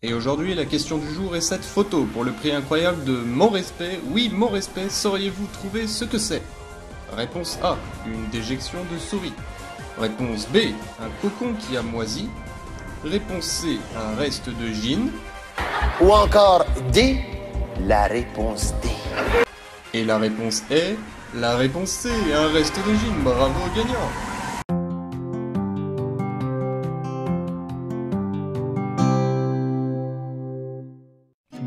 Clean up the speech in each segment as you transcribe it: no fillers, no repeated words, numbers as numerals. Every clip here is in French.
Et aujourd'hui, la question du jour est cette photo. Pour le prix incroyable de mon respect, oui, mon respect, sauriez-vous trouver ce que c'est? Réponse A, une déjection de souris. Réponse B, un cocon qui a moisi. Réponse C, un reste de gin. Ou encore D, la réponse D. Et la réponse est la réponse C, un reste de gin. Bravo au gagnant!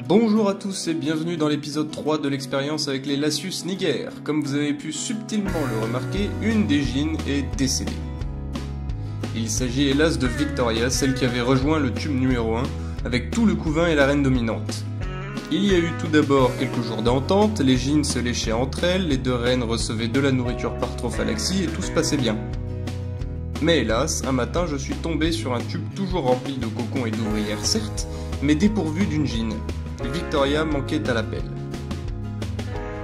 Bonjour à tous et bienvenue dans l'épisode 3 de l'expérience avec les Lasius Niger. Comme vous avez pu subtilement le remarquer, une des gins est décédée. Il s'agit hélas de Victoria, celle qui avait rejoint le tube numéro 1 avec tout le couvain et la reine dominante. Il y a eu tout d'abord quelques jours d'entente, les gins se léchaient entre elles, les deux reines recevaient de la nourriture par trophalaxie et tout se passait bien. Mais hélas, un matin je suis tombé sur un tube toujours rempli de cocons et d'ouvrières certes, mais dépourvu d'une gin. Victoria manquait à l'appel.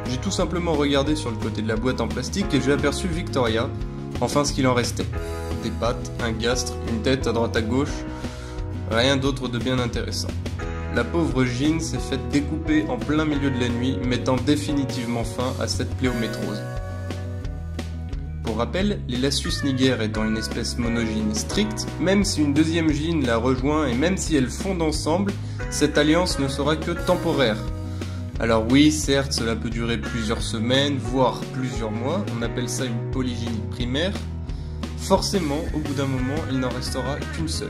J'ai tout simplement regardé sur le côté de la boîte en plastique et j'ai aperçu Victoria, enfin ce qu'il en restait. Des pattes, un gastre, une tête à droite à gauche, rien d'autre de bien intéressant. La pauvre gin s'est faite découper en plein milieu de la nuit, mettant définitivement fin à cette pléométrose. Pour rappel, les Lasius niger étant une espèce monogyne stricte, même si une deuxième gin la rejoint et même si elles fondent ensemble, cette alliance ne sera que temporaire. Alors oui, certes, cela peut durer plusieurs semaines, voire plusieurs mois, on appelle ça une polygynie primaire. Forcément, au bout d'un moment, il n'en restera qu'une seule.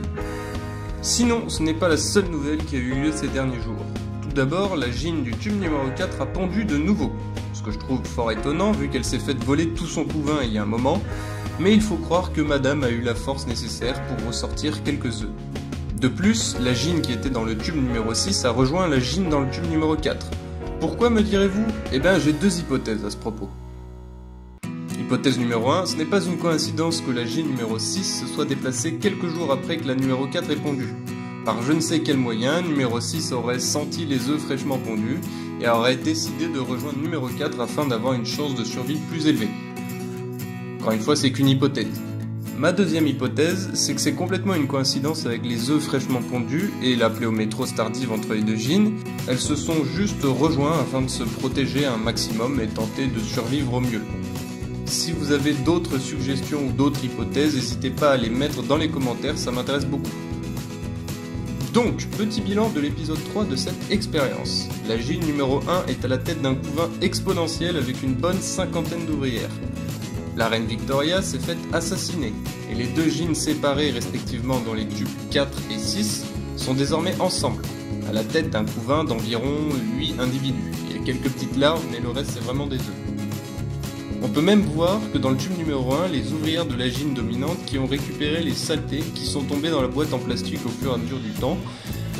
Sinon, ce n'est pas la seule nouvelle qui a eu lieu ces derniers jours. Tout d'abord, la gin du tube numéro 4 a pondu de nouveau. Ce que je trouve fort étonnant vu qu'elle s'est faite voler tout son couvain il y a un moment, mais il faut croire que madame a eu la force nécessaire pour ressortir quelques œufs. De plus, la gin qui était dans le tube numéro 6 a rejoint la gin dans le tube numéro 4. Pourquoi me direz-vous? Eh bien j'ai deux hypothèses à ce propos. Hypothèse numéro 1, ce n'est pas une coïncidence que la gin numéro 6 se soit déplacée quelques jours après que la numéro 4 ait pondu. Par je ne sais quel moyen, numéro 6 aurait senti les œufs fraîchement pondus et aurait décidé de rejoindre numéro 4 afin d'avoir une chance de survie plus élevée. Encore une fois, c'est qu'une hypothèse. Ma deuxième hypothèse, c'est que c'est complètement une coïncidence avec les œufs fraîchement pondus et la pléométrose tardive entre les deux gins. Elles se sont juste rejointes afin de se protéger un maximum et tenter de survivre au mieux. Si vous avez d'autres suggestions ou d'autres hypothèses, n'hésitez pas à les mettre dans les commentaires, ça m'intéresse beaucoup. Donc, petit bilan de l'épisode 3 de cette expérience. La gin numéro 1 est à la tête d'un couvain exponentiel avec une bonne cinquantaine d'ouvrières. La reine Victoria s'est faite assassiner, et les deux gins séparés respectivement dans les tubes 4 et 6 sont désormais ensemble, à la tête d'un couvain d'environ 8 individus. Il y a quelques petites larves, mais le reste c'est vraiment des œufs. On peut même voir que dans le tube numéro 1, les ouvrières de la gin dominante qui ont récupéré les saletés qui sont tombées dans la boîte en plastique au fur et à mesure du temps,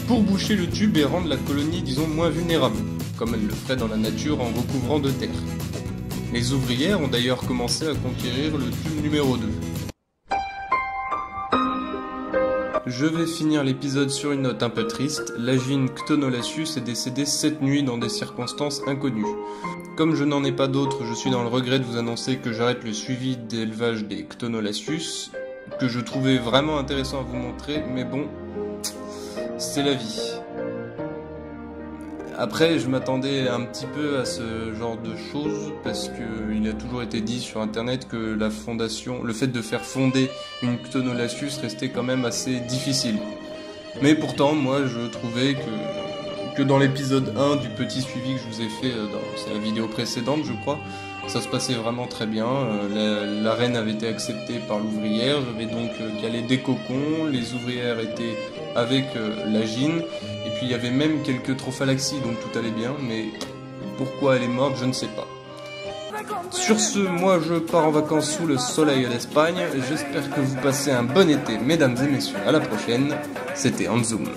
pour boucher le tube et rendre la colonie disons moins vulnérable, comme elle le ferait dans la nature en recouvrant de terre. Les ouvrières ont d'ailleurs commencé à conquérir le tube numéro 2. Je vais finir l'épisode sur une note un peu triste. La gin Ctonolasius est décédée cette nuit dans des circonstances inconnues. Comme je n'en ai pas d'autres, je suis dans le regret de vous annoncer que j'arrête le suivi d'élevage des Ctonolasius, que je trouvais vraiment intéressant à vous montrer, mais bon, c'est la vie. Après, je m'attendais un petit peu à ce genre de choses parce qu'il a toujours été dit sur internet que le fait de faire fonder une Ctonolasius restait quand même assez difficile. Mais pourtant, moi, je trouvais que dans l'épisode 1 du petit suivi que je vous ai fait c'est la vidéo précédente, je crois, ça se passait vraiment très bien. La reine avait été acceptée par l'ouvrière, j'avais donc calé des cocons, les ouvrières étaient avec la gin, et puis il y avait même quelques trophalaxies, donc tout allait bien, mais pourquoi elle est morte, je ne sais pas. Sur ce, moi je pars en vacances sous le soleil d'Espagne, j'espère que vous passez un bon été, mesdames et messieurs, à la prochaine, c'était Anzoom.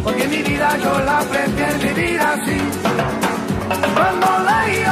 Porque mi vida yo la prefiero vivir así. Cuando leí